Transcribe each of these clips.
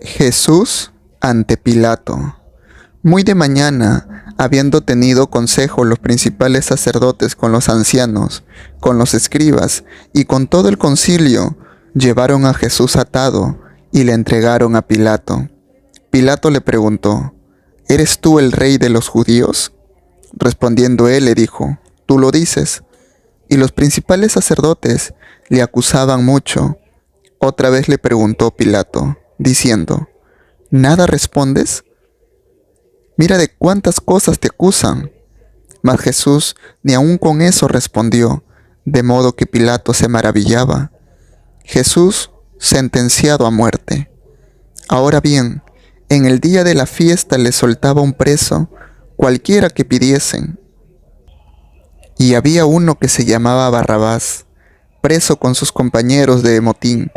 Jesús ante Pilato. Muy de mañana, habiendo tenido consejo los principales sacerdotes con los ancianos, con los escribas y con todo el concilio, llevaron a Jesús atado y le entregaron a Pilato. Pilato le preguntó: ¿Eres tú el rey de los judíos? Respondiendo él le dijo: Tú lo dices. Y los principales sacerdotes le acusaban mucho. Otra vez le preguntó Pilato, diciendo: ¿Nada respondes? Mira de cuántas cosas te acusan. Mas Jesús ni aun con eso respondió, de modo que Pilato se maravillaba. Jesús sentenciado a muerte. Ahora bien, en el día de la fiesta le soltaba un preso, cualquiera que pidiesen. Y había uno que se llamaba Barrabás, preso con sus compañeros de motín,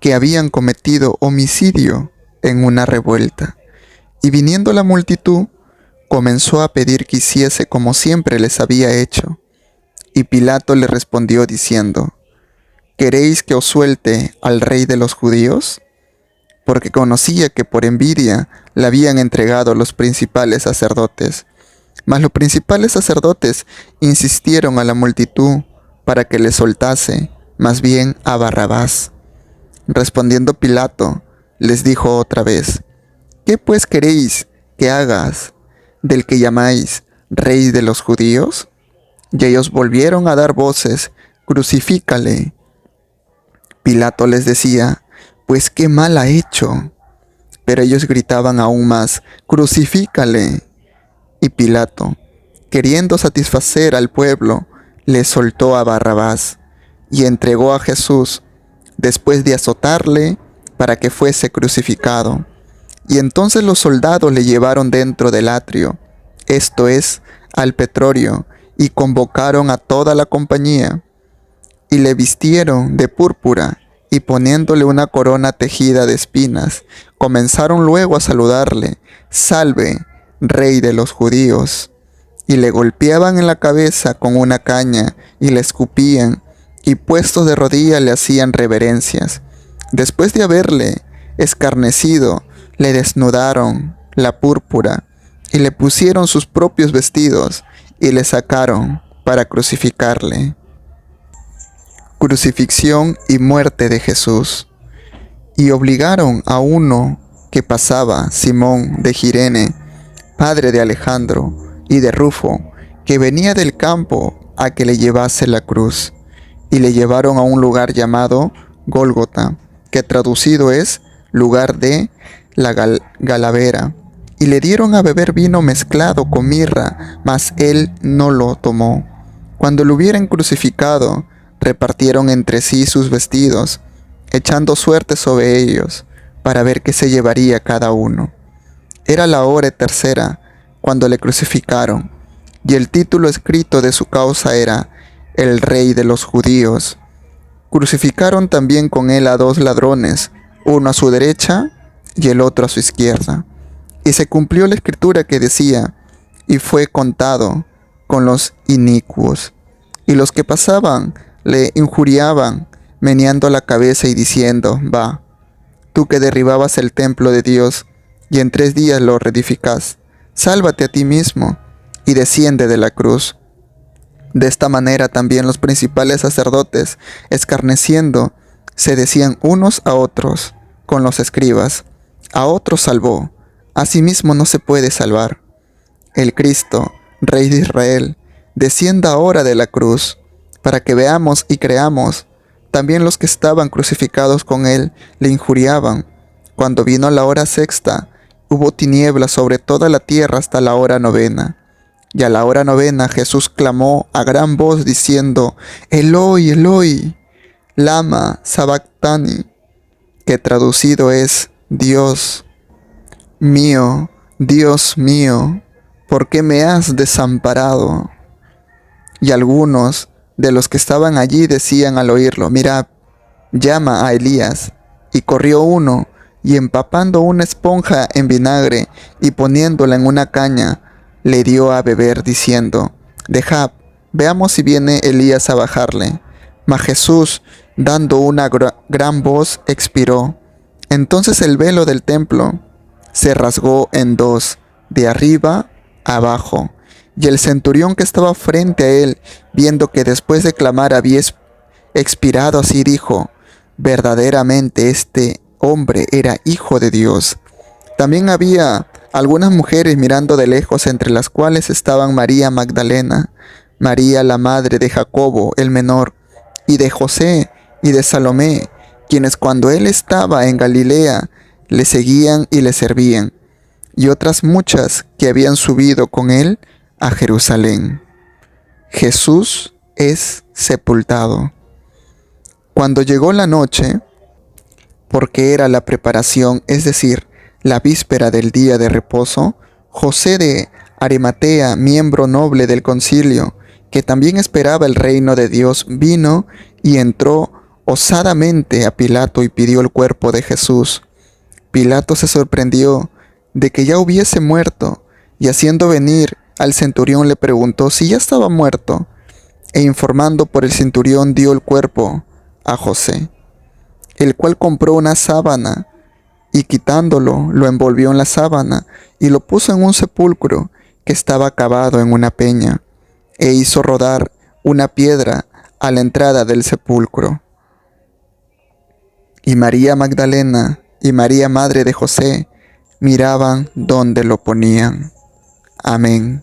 que habían cometido homicidio en una revuelta. Y viniendo la multitud, comenzó a pedir que hiciese como siempre les había hecho. Y Pilato le respondió diciendo: ¿Queréis que os suelte al rey de los judíos? Porque conocía que por envidia le habían entregado los principales sacerdotes. Mas los principales sacerdotes insistieron a la multitud para que le soltase, más bien a Barrabás. Respondiendo Pilato, les dijo otra vez: ¿Qué pues queréis que hagas del que llamáis rey de los judíos? Y ellos volvieron a dar voces: Crucifícale. Pilato les decía: Pues qué mal ha hecho. Pero ellos gritaban aún más: Crucifícale. Y Pilato, queriendo satisfacer al pueblo, le soltó a Barrabás y entregó a Jesús, después de azotarle, para que fuese crucificado. Y entonces los soldados le llevaron dentro del atrio, esto es, al pretorio, y convocaron a toda la compañía. Y le vistieron de púrpura, y poniéndole una corona tejida de espinas, comenzaron luego a saludarle: Salve, Rey de los judíos. Y le golpeaban en la cabeza con una caña, y le escupían, y puestos de rodillas le hacían reverencias. Después de haberle escarnecido, le desnudaron la púrpura, y le pusieron sus propios vestidos, y le sacaron para crucificarle. Crucifixión y muerte de Jesús. Y obligaron a uno que pasaba, Simón de Cirene, padre de Alejandro y de Rufo, que venía del campo, a que le llevase la cruz. Y le llevaron a un lugar llamado Gólgota, que traducido es lugar de la Galavera. Y le dieron a beber vino mezclado con mirra, mas él no lo tomó. Cuando lo hubieran crucificado, repartieron entre sí sus vestidos, echando suerte sobre ellos, para ver qué se llevaría cada uno. Era la hora tercera, cuando le crucificaron, y el título escrito de su causa era: El Rey de los Judíos. Crucificaron también con él a dos ladrones, uno a su derecha y el otro a su izquierda. Y se cumplió la escritura que decía: Y fue contado con los inicuos. Y los que pasaban le injuriaban, meneando la cabeza y diciendo: Va, tú que derribabas el templo de Dios, y en 3 días lo reedificás, sálvate a ti mismo, y desciende de la cruz. De esta manera también los principales sacerdotes, escarneciendo, se decían unos a otros con los escribas: A otros salvó, a sí mismo no se puede salvar. El Cristo, Rey de Israel, descienda ahora de la cruz, para que veamos y creamos. También los que estaban crucificados con él le injuriaban. Cuando vino la hora sexta, hubo tinieblas sobre toda la tierra hasta la hora novena. Y a la hora novena Jesús clamó a gran voz diciendo: Eloi, Eloi, lama sabactani, que traducido es: Dios mío, ¿por qué me has desamparado? Y algunos de los que estaban allí decían al oírlo: Mirad, llama a Elías. Y corrió uno, y empapando una esponja en vinagre y poniéndola en una caña, le dio a beber, diciendo: Dejad, veamos si viene Elías a bajarle. Mas Jesús, dando una gran voz, expiró. Entonces el velo del templo se rasgó en dos, de arriba a abajo, y el centurión que estaba frente a él, viendo que después de clamar había expirado así, dijo: verdaderamente este hombre era hijo de Dios. También había algunas mujeres mirando de lejos, entre las cuales estaban María Magdalena, María la madre de Jacobo el menor, y de José y de Salomé, quienes cuando él estaba en Galilea le seguían y le servían, y otras muchas que habían subido con él a Jerusalén. Jesús es sepultado. Cuando llegó la noche, porque era la preparación, es decir, la víspera del día de reposo, José de Arimatea, miembro noble del concilio, que también esperaba el reino de Dios, vino y entró osadamente a Pilato y pidió el cuerpo de Jesús. Pilato se sorprendió de que ya hubiese muerto, y haciendo venir al centurión le preguntó si ya estaba muerto, e informando por el centurión dio el cuerpo a José, el cual compró una sábana y quitándolo lo envolvió en la sábana y lo puso en un sepulcro que estaba cavado en una peña, e hizo rodar una piedra a la entrada del sepulcro. Y María Magdalena y María madre de José miraban dónde lo ponían. Amén.